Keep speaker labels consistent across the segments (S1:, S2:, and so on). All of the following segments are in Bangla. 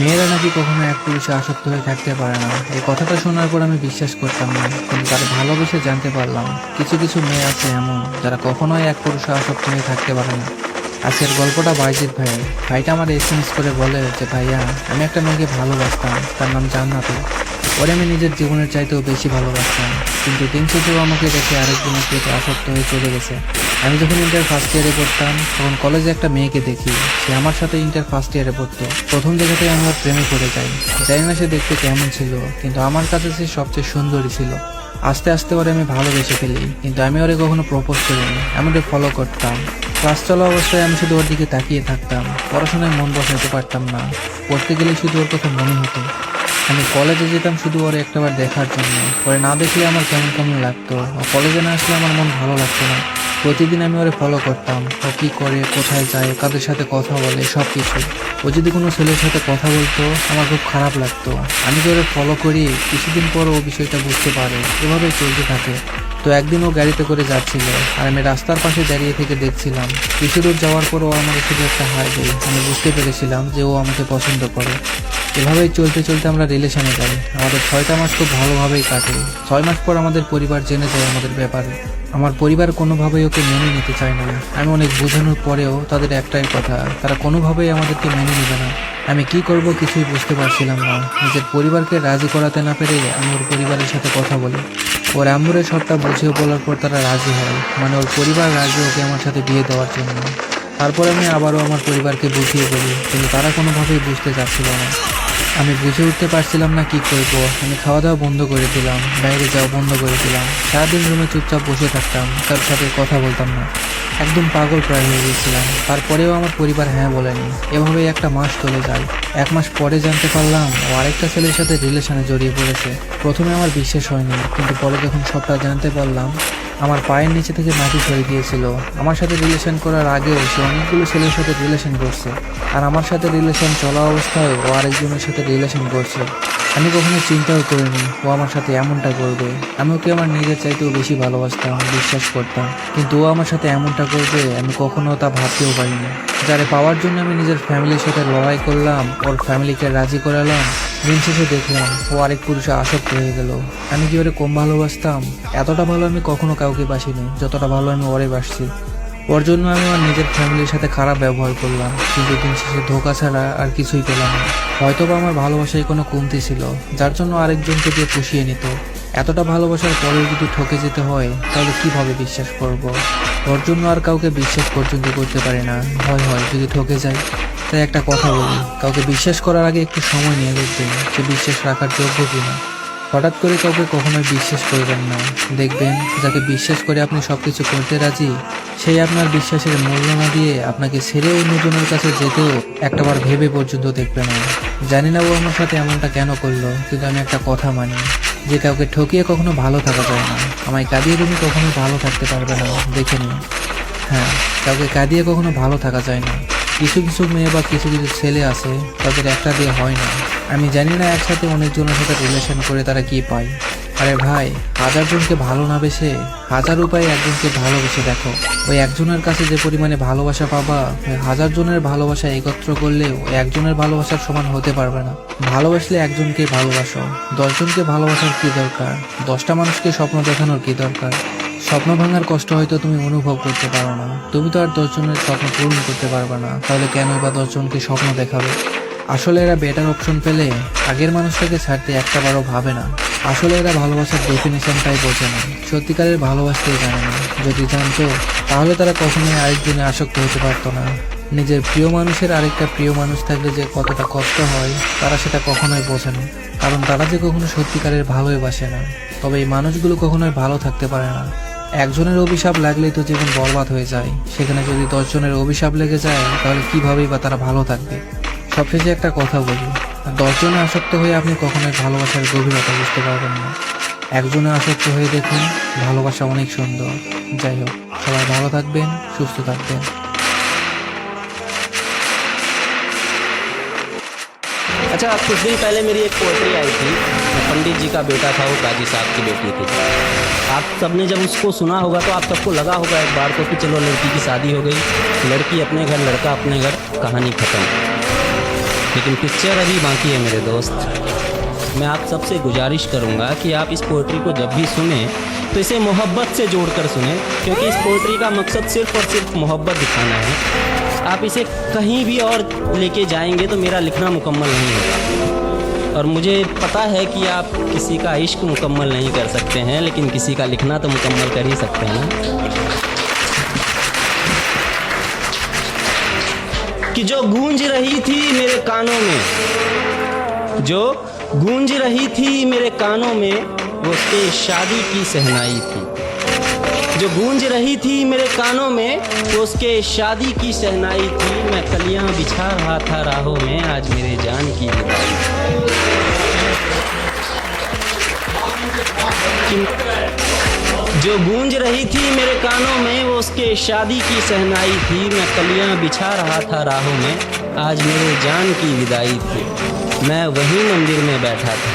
S1: মেয়েরা নাকি কখনো এক পুরুষে আসক্ত হয়ে থাকতে পারে না। এই কথাটা শোনার পর আমি বিশ্বাস করতাম না, কিন্তু তার ভালোবেসে জানতে পারলাম কিছু কিছু মেয়ে আছে এমন যারা কখনোই এক পুরুষে আসক্ত হয়ে থাকতে পারে না। আজকের গল্পটা বাইজিৎ ভাইয়ের। ভাইটা আমার এসএমএস করে বলে যে ভাইয়া, আমি একটা মেয়েকে ভালোবাসতাম, তার নাম জান্নাতুল। ওরে আমি নিজের জীবনের চাইতেও বেশি ভালোবাসতাম, কিন্তু দিন শেষেও আমাকে দেখে আরেকজনের প্রতি আসক্ত হয়ে চলে গেছে। আমি যখন ইন্টার ফার্স্ট ইয়ারে পড়তাম তখন কলেজে একটা মেয়েকে দেখি, সে আমার সাথে ইন্টার ফার্স্ট ইয়ারে পড়তো। প্রথম দেখাতেই আমি ওর প্রেমে পড়ে যাই। জানি না সে দেখতে কেমন ছিল, কিন্তু আমার কাছে সে সবচেয়ে সুন্দরী ছিল। আস্তে আস্তে ওরে আমি ভালোবেসে ফেলি, কিন্তু আমি ওরে কখনো প্রপোজ করিনি। আমি ওরে ফলো করতাম। ক্লাস চলা অবস্থায় আমি শুধু ওর দিকে তাকিয়ে থাকতাম। পড়াশোনায় মন বসাতে পারতাম না। পড়তে গেলে শুধু ওর কথা মনে হতো। আমি কলেজে যেতাম শুধু ওরে একটাবার দেখার জন্য। পরে না দেখলে আমার কেমন কেমন লাগতো। ও কলেজে না আসলে আমার মন ভালো লাগতো না। প্রতিদিন আমি ওরে ফলো করতাম, ও কি করে, কোথায় যায়, কাদের সাথে কথা বলে, সব কিছু। ও যদি কোনো ছেলের সাথে কথা বলতো আমার খুব খারাপ লাগতো। আমি যে ওরে ফলো করি, কিছুদিন পর ও বিষয়টা বুঝতে পারে। এভাবেই চলতে থাকে। তো একদিন ও গাড়িতে করে যাচ্ছিল, আর আমি রাস্তার পাশে দাঁড়িয়ে থেকে দেখছিলাম। কিছু দূর যাওয়ার পর ও আমাকে শুধু একটা হাই দেয়। আমি বুঝতে পেরেছিলাম যে ও আমাকে পছন্দ করে। এভাবেই চলতে চলতে আমরা রিলেশনে যাই। আমাদের 6টা মাস খুব ভালোভাবেই কাটে। 6 মাস পর আমাদের পরিবার জেনে যায় আমাদের ব্যাপারে। আমার পরিবার কোনোভাবেই ওকে মেনে নিতে চায় না। আমি অনেক বোঝানোর পরেও তাদের একটাই কথা, তারা কোনোভাবেই আমাদেরকে মেনে নেবে না। আমি কি করব কিছুই বুঝতে পারছিলাম না। নিজের পরিবারকে রাজি করাতে না পেরে আমি ওর পরিবারের সাথে কথা বলি। ওর আম্মুরের সবটা বুঝিয়ে বলার পর তারা রাজি হয়, মানে ওর পরিবার রাজি ওকে আমার সাথে বিয়ে দেওয়ার জন্য। তারপর আমি আবারও আমার পরিবারকে বুঝিয়ে বলি, কিন্তু তারা কোনোভাবেই বুঝতে চাচ্ছিল না। আমি বুঝে উঠতে পারছিলাম না কি করব। আমি খাওয়া দাওয়া বন্ধ করে দিলাম, বাইরে যাওয়া বন্ধ করে দিলাম। সারাদিন রুমে চুপচাপ বসে থাকতাম, কারোর সাথে কথা বলতাম না। একদম পাগল প্রায় হয়ে গিয়েছিলাম। তারপরেও আমার পরিবার হ্যাঁ বলেনি। এভাবেই একটা মাস চলে যায়। 1 মাস পরে জানতে পারলাম ও আরেকটা ছেলের সাথে রিলেশনে জড়িয়ে পড়েছে। প্রথমে আমার বিশ্বাস হয়নি, কিন্তু পরে যখন সবটা জানতে পারলাম, আমার পায়ের নিচে থেকে মাটি সরে গিয়েছিল। আমার সাথে রিলেশন করার আগেও সে অনেকগুলো ছেলের সাথে রিলেশন করছে, আর আমার সাথে রিলেশন চলা অবস্থায় ও আরেকজনের সাথে রিলেশন করছে। আমি কখনো চিন্তাও করিনি ও আমার সাথে এমনটা করবে। আমি ওকে আমার নিজের চাইতেও বেশি ভালোবাসতাম, বিশ্বাস করতাম, কিন্তু ও আমার সাথে এমনটা করবে আমি কখনো তা ভাবতেও পারিনি। যারে পাওয়ার জন্য আমি নিজের ফ্যামিলির সাথে লড়াই করলাম, ওর ফ্যামিলিকে রাজি করালাম, দিন শেষে দেখলাম ও আরেক পুরুষে আসক্ত হয়ে গেল। আমি কি ওরে কম ভালোবাসতাম? এতটা ভালো আমি কখনো কাউকে বাসিনি যতটা ভালো আমি ওরে বাসছি। ওর জন্য আমি আমার নিজের ফ্যামিলির সাথে খারাপ ব্যবহার করলাম, কিন্তু দিন শেষে ধোঁকা ছাড়া আর কিছুই পেলাম না। হয়তোবা আমার ভালোবাসায় কোনো কমতি ছিল, যার জন্য আরেকজনকে দিয়ে পুষিয়ে নিত। এতটা ভালোবাসার পরেও যদি ঠকে যেতে হয়, তাহলে কিভাবে বিশ্বাস করব? ওর জন্য আর কাউকে বিশ্বাস পর্যন্ত করতে পারি না। ভয় হয় যদি ঠকে যায়। তাই একটা কথা বলি, কাউকে বিশ্বাস করার আগে একটু সময় নিয়ে দেখবেন যে বিশ্বাস রাখার যোগ্য কিনা। হঠাৎ করে কাউকে কখনোই বিশ্বাস করবেন না। দেখবেন যাকে বিশ্বাস করে আপনি সবকিছু করতে রাজি, সেই আপনার বিশ্বাসের মূল্য না দিয়ে আপনাকে ছেড়ে অন্যজনের কাছে যেতেও একটাবার ভেবে পর্যন্ত দেখবে না। জানি না ও আমার সাথে এমনটা কেন করলো, কিন্তু আমি একটা কথা মানি, যে কাউকে ঠকিয়ে কখনো ভালো থাকা যায় না। আমায় কাঁদিয়ে তুমি কখনো ভালো থাকতে পারবে না, দেখে নিও। হ্যাঁ, কাউকে কাঁদিয়ে কখনো ভালো থাকা যায় না। কিছু কিছু মেয়ে বা কিছু কিছু ছেলে আছে, তাদের একটা দিয়ে হয় না। আমি জানি না একসাথে অনেকজনের সাথে রিলেশন করে তারা কি পায়। আরে ভাই, 1000 জনকে ভালো না বেসে 1000 উপায়ে একজনকে ভালোবেসে দেখো। ওই একজনের কাছে যে পরিমাণে ভালোবাসা পাবা, ওই 1000 জনের ভালোবাসা একত্র করলেও ওই একজনের ভালোবাসার সমান হতে পারবে না। ভালোবাসলে একজনকে ভালোবাসো। 10 জনকে ভালোবাসার কি দরকার? 10টা মানুষকে স্বপ্ন দেখানোর কি দরকার? স্বপ্ন ভাঙার কষ্ট হয়তো তুমি অনুভব করতে পারো না। তুমি তো আর 10 জনের স্বপ্ন পূরণ করতে পারবে না, তাহলে কেনই বা 10 জনকে স্বপ্ন দেখাবে? আসলে এরা বেটার অপশন পেলে আগের মানুষটাকে ছাড়তে একটাবারও ভাবে না। আসলে এরা ভালোবাসার ডেফিনেশনটাই বোঝে না, সত্যিকারের ভালোবাসতেই জানে না। যদি জানতো, তাহলে তারা কখনোই আরেকজনে আসক্ত হতে পারতো না। নিজের প্রিয় মানুষের আরেকটা প্রিয় মানুষ থাকলে যে কতটা কষ্ট হয়, তারা সেটা কখনোই বোঝে না। কারণ তারা যে কখনো সত্যিকারের ভালোই বাসে না। তবে এই মানুষগুলো কখনোই ভালো থাকতে পারে না। একজনের অভিশাপ লাগলেই তো জীবন বরবাদ হয়ে যায়, সেখানে যদি 10 জনের অভিশাপ লেগে যায়, তাহলে কিভাবেই বা তারা ভালো থাকবে? সবশেষে একটা কথা বলি, 10 জনে আসক্ত হয়ে আপনি কখনোই ভালোবাসার গভীরতা বুঝতে পারবেন না। একজনে আসক্ত হয়ে দেখুন, ভালোবাসা অনেক সুন্দর। যাই হোক, সবাই ভালো থাকবেন, সুস্থ থাকবেন।
S2: अच्छा, कुछ दिन पहले मेरी एक पोएट्री आई थी। पंडित जी का बेटा था, वो काजी साहब की बेटी थी। आप सबने जब उसको सुना होगा तो आप सबको लगा होगा एक बार को कि चलो लड़की की शादी हो गई, लड़की अपने घर, लड़का अपने घर, कहानी खत्म। लेकिन पिक्चर अभी बाकी है मेरे दोस्त। मैं आप सबसे गुजारिश करूंगा कि आप इस पोइट्री को जब भी सुने तो इसे मोहब्बत से जोड़कर सुने, क्योंकि इस पोइट्री का मकसद सिर्फ और सिर्फ मोहब्बत दिखाना है। आप इसे कहीं भी और लेके जाएंगे तो मेरा लिखना मुकम्मल नहीं होगा, और मुझे पता है कि आप किसी का इश्क मुकम्मल नहीं कर सकते हैं, लेकिन किसी का लिखना तो मुकम्मल कर ही सकते हैं ना। कि जो गूंज रही थी मेरे कानों में, जो गूंज रही थी मेरे कानों में, वो उसके शादी की सहनाई थी। जो गूंज रही थी मेरे कानों में, वो उसके शादी की सहनाई थी। मैं कलियां बिछा रहा था राहों में, आज मेरे जान की विदाई थी। जो गूंज रही थी मेरे कानों में, वो उसके शादी की सहनाई थी। मैं कलियां बिछा रहा था राहों में, आज मेरे जान की विदाई थी। मैं वहीं मंदिर में बैठा था,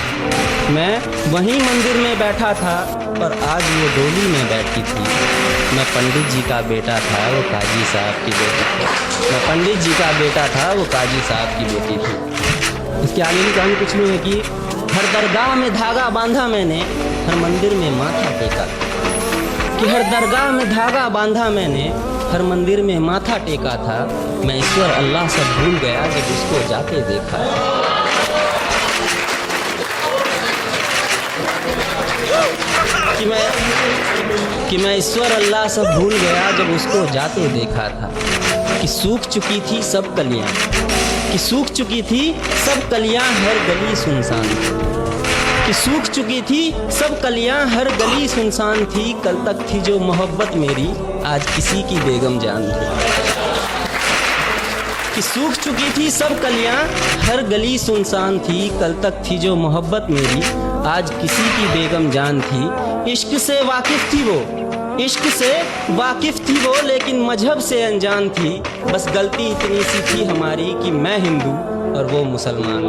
S2: मैं वहीं मंदिर में बैठा था, पर आज वो डोली में बैठी थी। मैं पंडित जी का बेटा था, वो काजी साहब की बेटी थी। मैं पंडित जी का बेटा था, वो काजी साहब की बेटी थी। इसके आगे भी कहानी कुछ नहीं है कि हर दरगाह में धागा बांधा मैंने, हर मंदिर में माथा टेका। कि हर दरगाह में धागा बांधा मैंने, हर मंदिर में माथा टेका था। मैं ईश्वर अल्लाह सब भूल गया जब उसको जाते देखा। कि मैं ईश्वर अल्लाह सब भूल गया जब उसको जाते देखा था। कि सूख चुकी थी सब कलियां, कि सूख चुकी थी सब कलियां, हर गली सुनसान थी। कि सूख चुकी थी सब कलियां, हर गली सुनसान थी। कल तक थी जो मोहब्बत मेरी, आज किसी की बेगम जान थी। कि सूख चुकी थी सब कलियां, हर गली सुनसान थी। कल तक थी जो मोहब्बत मेरी, आज किसी की बेगम जान थी। इश्क से वाकिफ थी वो, इश्क से वाकिफ थी वो, लेकिन मजहब से अनजान थी। बस गलती इतनी सी थी हमारी कि मैं हिंदू और वो मुसलमान।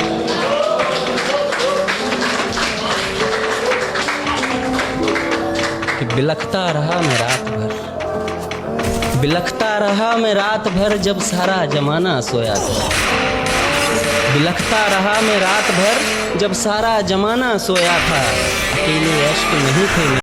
S2: कि बिलखता रहा मैं रात भर, बिलखता रहा मैं रात भर, जब सारा जमाना सोया था। बिलखता रहा मैं रात भर, जब सारा जमाना सोया था। अकेले अश्क नहीं थे।